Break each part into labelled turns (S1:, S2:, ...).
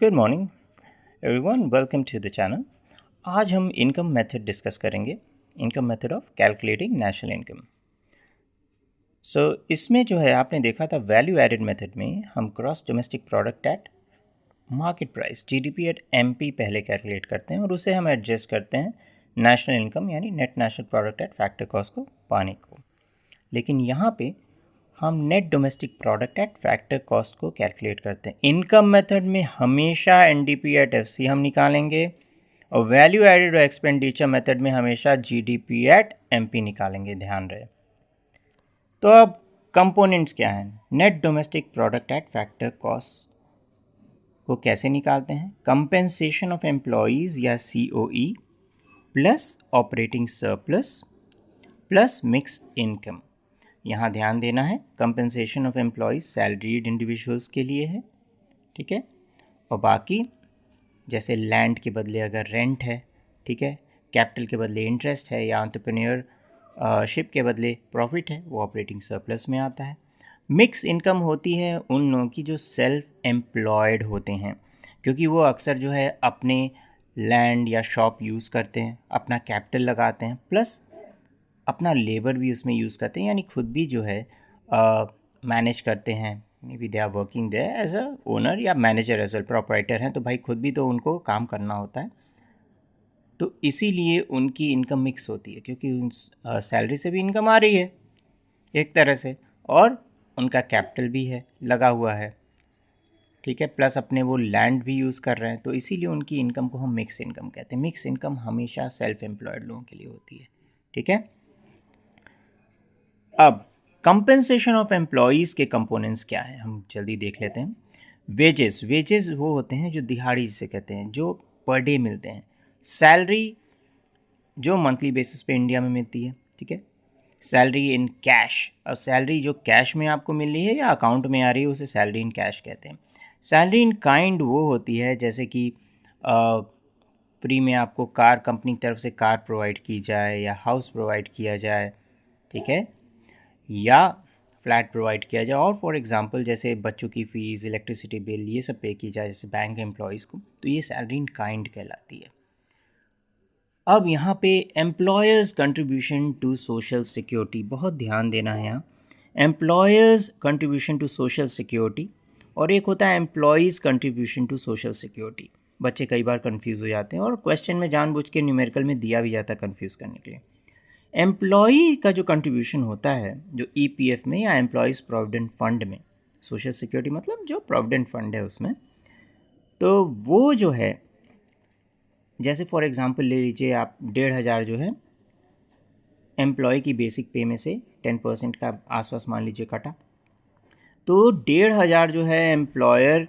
S1: Good morning everyone, welcome to the channel. आज हम income method discuss करेंगे, income method of calculating national income. इसमें जो है आपने देखा था वैल्यू एडेड मेथड में हम gross domestic product at market price GDP at MP पहले कैलकुलेट करते हैं और उसे हम एडजस्ट करते हैं नेशनल इनकम यानी net national product at factor cost को पाने को। लेकिन यहाँ पे हम net domestic product at factor cost को कैलकुलेट करते हैं। इनकम मेथड में हमेशा एनडीपी एट एफसी हम निकालेंगे और वैल्यू एडेड और एक्सपेंडिचर मेथड में हमेशा जीडीपी एट एमपी निकालेंगे, ध्यान रहे। तो अब कंपोनेंट्स क्या हैं? Net domestic product at factor cost को कैसे निकालते हैं? कंपेंसेशन ऑफ एम्प्लॉयज़ या COE plus operating surplus plus mixed income. यहाँ ध्यान देना है, compensation of employees salaried individuals के लिए है, ठीक है। और बाकी जैसे लैंड के बदले अगर रेंट है, ठीक है, कैपिटल के बदले इंटरेस्ट है या एंटरप्रेन्योरशिप के बदले प्रॉफिट है, वो ऑपरेटिंग सरप्लस में आता है। मिक्स इनकम होती है उन लोगों की जो सेल्फ एम्प्लॉयड होते हैं, क्योंकि वो अक्सर जो है अपने लैंड या शॉप यूज़ करते हैं, अपना कैपिटल लगाते हैं, प्लस अपना लेबर भी उसमें यूज़ करते हैं, यानी खुद भी जो है मैनेज करते हैं। Maybe they are working there as a owner या मैनेजर एज वेल, प्रोपराइटर हैं तो भाई खुद भी तो उनको काम करना होता है। तो इसीलिए उनकी इनकम मिक्स होती है, क्योंकि उन सैलरी से भी इनकम आ रही है एक तरह से और उनका कैपिटल भी है लगा हुआ है, ठीक है, प्लस अपने वो लैंड भी यूज़ कर रहे हैं। तो इसीलिए उनकी इनकम को हम मिक्स इनकम कहते हैं। मिक्स इनकम हमेशा सेल्फ एम्प्लॉयड लोगों के लिए होती है, ठीक है। अब कंपेंसेशन ऑफ एम्प्लॉयज़ के कंपोनेंट्स क्या हैं, हम जल्दी देख लेते हैं। वेजेस वो होते हैं जो दिहाड़ी जिसे कहते हैं, जो पर डे मिलते हैं। सैलरी जो मंथली बेसिस पे इंडिया में मिलती है, ठीक है। सैलरी इन कैश, अब सैलरी जो कैश में आपको मिल रही है या अकाउंट में आ रही है उसे सैलरी इन कैश कहते हैं। सैलरी इन काइंड वो होती है जैसे कि फ्री में आपको कार कंपनी की तरफ से कार प्रोवाइड की जाए या हाउस प्रोवाइड किया जाए, ठीक है, या फ्लैट प्रोवाइड किया जाए। और फॉर एग्जांपल जैसे बच्चों की फ़ीस, इलेक्ट्रिसिटी बिल, ये सब पे की जाए जैसे बैंक एम्प्लॉयज़ को, तो ये सैलरी इन काइंड कहलाती है। अब यहाँ पे employers contribution to social security, बहुत ध्यान देना है यहाँ। Employers contribution to social security और एक होता है employees contribution to social security. बच्चे कई बार कंफ्यूज हो जाते हैं और क्वेश्चन में जानबूझ के न्यूमेरिकल में दिया भी जाता है कंफ्यूज करने के लिए। एम्प्लॉई का जो कंट्रीब्यूशन होता है, जो ईपीएफ में या एम्प्लॉयज़ प्रोविडेंट फंड में, सोशल सिक्योरिटी मतलब जो प्रोविडेंट फंड है उसमें, तो वो जो है जैसे फॉर एग्जांपल ले लीजिए आप 1,500 जो है एम्प्लॉय की बेसिक पे में से 10% का आसपास मान लीजिए कटा, तो 1,500 जो है एम्प्लॉयर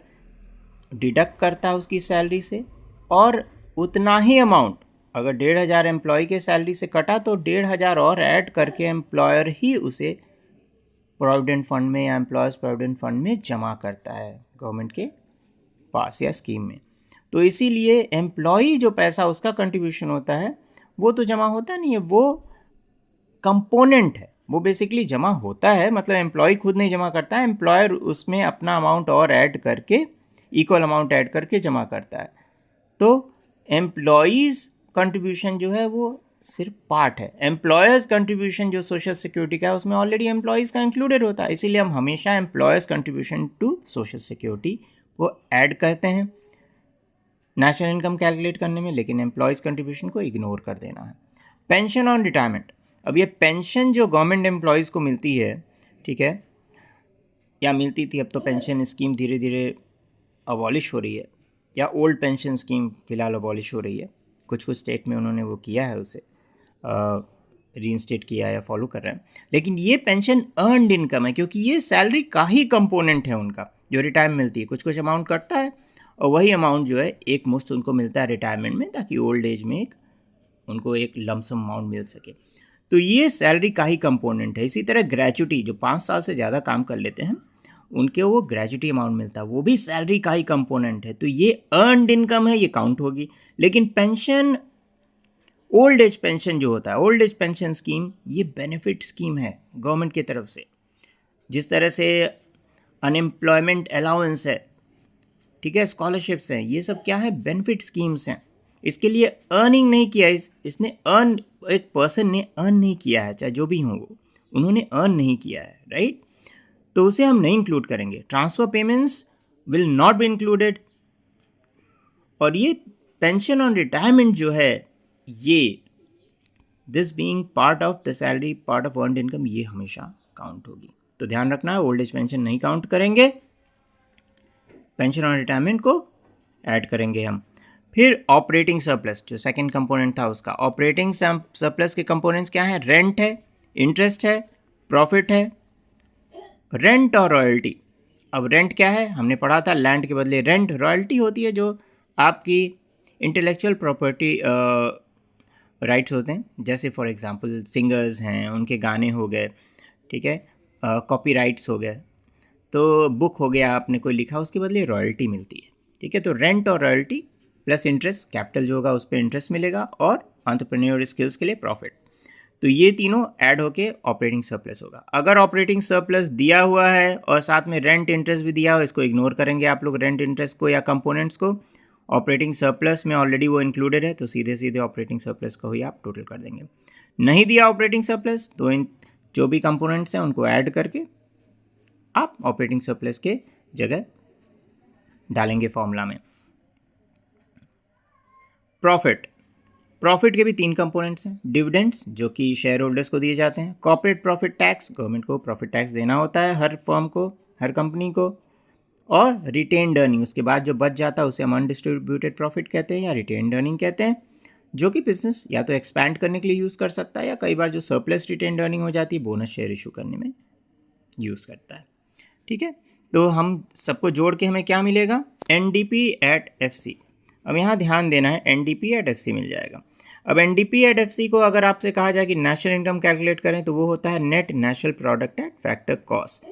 S1: डिडक्ट करता है उसकी सैलरी से, और उतना ही अमाउंट अगर 1,500 एम्प्लॉय के सैलरी से कटा तो 1,500 और ऐड करके एम्प्लॉयर ही उसे प्रोविडेंट फंड में या एम्प्लॉयज़ प्रोविडेंट फंड में जमा करता है गवर्नमेंट के पास या स्कीम में। तो इसीलिए एम्प्लॉई जो पैसा उसका कंट्रीब्यूशन होता है वो तो जमा होता नहीं है, वो कंपोनेंट है, वो बेसिकली जमा होता है, मतलब एम्प्लॉय खुद नहीं जमा करता है, एम्प्लॉयर उसमें अपना अमाउंट और ऐड करके, इक्वल अमाउंट ऐड करके जमा करता है। तो एम्प्लॉयज़ कंट्रीब्यूशन जो है वो सिर्फ पार्ट है। एम्प्लॉयर्स कंट्रीब्यूशन जो सोशल सिक्योरिटी का है उसमें ऑलरेडी एम्प्लॉयज़ का इंक्लूडेड होता है, इसीलिए हम हमेशा employers contribution to social security को ऐड करते हैं नेशनल इनकम कैलकुलेट करने में, लेकिन एम्प्लॉयज़ कंट्रीब्यूशन को इग्नोर कर देना है। पेंशन ऑन रिटायरमेंट, अब ये पेंशन जो गवर्नमेंट एम्प्लॉयज़ को मिलती है, ठीक है, या मिलती थी, अब तो पेंशन स्कीम धीरे धीरे अबॉलिश हो रही है, या ओल्ड पेंशन स्कीम फ़िलहाल अबॉलिश हो रही है, कुछ कुछ स्टेट में उन्होंने वो किया है, उसे रीइंस्टेट किया या फॉलो कर रहे हैं। लेकिन ये पेंशन अर्नड इनकम है, क्योंकि ये सैलरी का ही कंपोनेंट है उनका, जो रिटायरमेंट मिलती है, कुछ कुछ अमाउंट कटता है और वही अमाउंट जो है एक मुश्त उनको मिलता है रिटायरमेंट में, ताकि ओल्ड एज में उनको एक लमसम अमाउंट मिल सके। तो ये सैलरी का ही कंपोनेंट है। इसी तरह ग्रेचुटी, जो 5 साल से ज़्यादा काम कर लेते हैं उनके वो ग्रेचुटी अमाउंट मिलता है, वो भी सैलरी का ही कंपोनेंट है। तो ये अर्नड इनकम है, ये काउंट होगी। लेकिन पेंशन, ओल्ड एज पेंशन जो होता है, ओल्ड एज पेंशन स्कीम, ये बेनिफिट स्कीम है गवर्नमेंट की तरफ से। जिस तरह से अनएम्प्लॉयमेंट अलाउंस है, ठीक है, स्कॉलरशिप्स हैं, ये सब क्या है, बेनिफिट स्कीम्स हैं। इसके लिए अर्निंग नहीं किया, इसने अर्न, एक पर्सन ने अर्न नहीं किया है, चाहे जो भी हो वो, उन्होंने अर्न नहीं किया है, राइट, तो उसे हम नहीं इंक्लूड करेंगे। Transfer payments will not be included. और ये पेंशन ऑन रिटायरमेंट जो है, ये this being part of the salary, part of earned income, ये हमेशा काउंट होगी। तो ध्यान रखना है, ओल्ड एज पेंशन नहीं काउंट करेंगे, पेंशन ऑन रिटायरमेंट को ऐड करेंगे हम। फिर ऑपरेटिंग सरप्लस, जो सेकंड कंपोनेंट था उसका, ऑपरेटिंग सरप्लस के कंपोनेंट्स क्या है, रेंट है, इंटरेस्ट है, प्रॉफिट है, रेंट और रॉयल्टी। अब रेंट क्या है, हमने पढ़ा था लैंड के बदले रेंट, रॉयल्टी होती है जो आपकी इंटेलेक्चुअल प्रॉपर्टी राइट्स होते हैं, जैसे फॉर एग्जांपल सिंगर्स हैं, उनके गाने हो गए, ठीक है, कॉपीराइट्स हो गए, तो बुक हो गया, आपने कोई लिखा, उसके बदले रॉयल्टी मिलती है, ठीक है। तो रेंट और रॉयल्टी प्लस इंटरेस्ट, कैपिटल जो होगा उस पर इंटरेस्ट मिलेगा, और एंटरप्रेन्योर स्किल्स के लिए प्रॉफिट। तो ये तीनों ऐड होके ऑपरेटिंग सरप्लस होगा। अगर ऑपरेटिंग सरप्लस दिया हुआ है और साथ में रेंट इंटरेस्ट भी दिया हो, इसको इग्नोर करेंगे आप लोग, रेंट इंटरेस्ट को या कंपोनेंट्स को। ऑपरेटिंग सरप्लस में ऑलरेडी वो इंक्लूडेड है, तो सीधे सीधे ऑपरेटिंग सरप्लस का ही आप टोटल कर देंगे। नहीं दिया ऑपरेटिंग सरप्लस, तो इन जो भी कंपोनेंट्स हैं उनको ऐड करके आप ऑपरेटिंग सरप्लस के जगह डालेंगे फॉर्मूला में। प्रॉफिट के भी 3 कंपोनेंट्स हैं, डिविडेंड्स जो कि शेयर होल्डर्स को दिए जाते हैं, कॉर्पोरेट प्रॉफिट टैक्स, गवर्नमेंट को प्रॉफिट टैक्स देना होता है हर फर्म को, हर कंपनी को, और रिटेन्ड अर्निंग, उसके बाद जो बच जाता है उसे हम अनडिस्ट्रीब्यूटेड प्रॉफिट कहते हैं या रिटेन्ड अर्निंग कहते हैं, जो कि बिजनेस या तो एक्सपैंड करने के लिए यूज़ कर सकता है, या कई बार जो सरप्लस रिटेन्ड अर्निंग हो जाती है बोनस शेयर इशू करने में यूज़ करता है, ठीक है। तो हम सबको जोड़ के हमें क्या मिलेगा, NDP@FC। अब यहाँ ध्यान देना है, NDP@FC मिल जाएगा। अब NDP@FC को अगर आपसे कहा जाए कि नेशनल इनकम कैलकुलेट करें, तो वो होता है net national product at factor cost.